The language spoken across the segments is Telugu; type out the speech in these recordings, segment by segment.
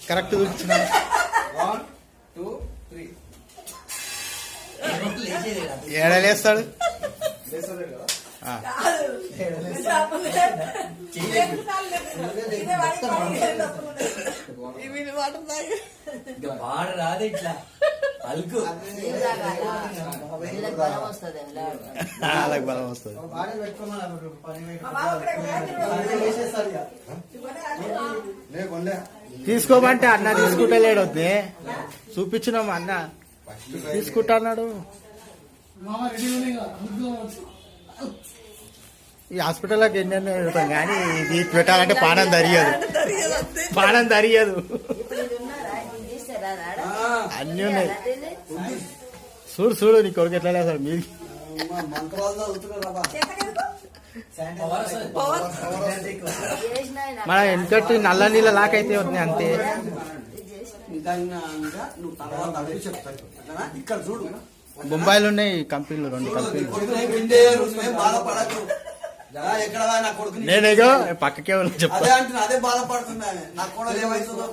కరెక్ట్ చూపించిన 1 2 3 ఏడలేస్తాడు వాడు రాదు ఇట్లా అల్కు బలం వస్తుంది తీసుకోమంటే అన్న తీసుకుంటలేడు వద్దే చూపించినాం అన్న తీసుకుంటా అన్నాడు. ఈ హాస్పిటల్లోకి ఎన్ని పెడతాం కానీ ఇది పెట్టాలంటే పానం దరియదు అన్నీ ఉన్నాయి. చూడు నీ కొడుకు ఎట్లా లేసాడు మీరు మన వెనకటి నల్ల నీళ్ళ లాకైతే వద్దు అంతే. బొంబాయిలో ఉన్నాయి కంపెనీలు 2 కంపెనీలు. నేనేగో పక్కకే చెప్తా అదే బాధపడుతున్నా నా కూడా ఏమైతుందో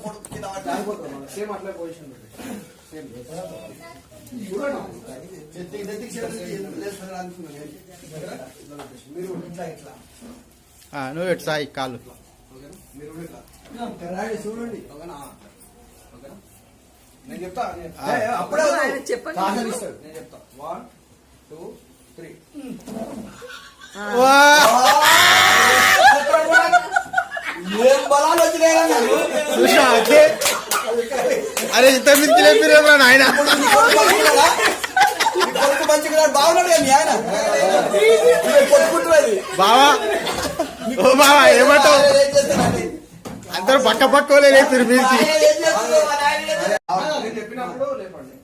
నువ్వు ఎటు సాయి కాలు చూడండి. నేను చెప్తా అప్పుడే చెప్పండి. నేను చెప్తా 1 2 3 ఏం బలాలు వచ్చినాయి. అరే ఇంత మించి లేపిరేమో ఆయన బాగున్నాడు ఆయన బావా. ఓ బావా ఏమంటావు? అందరూ పక్క పక్కలే లేపారు మీరికి. చెప్పినప్పుడు లేపండి.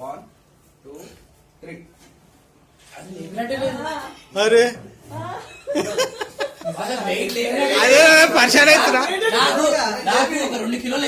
1 2 3 అరే అదే పరిచయం అవుతున్నా నాకు 2 కిలోలు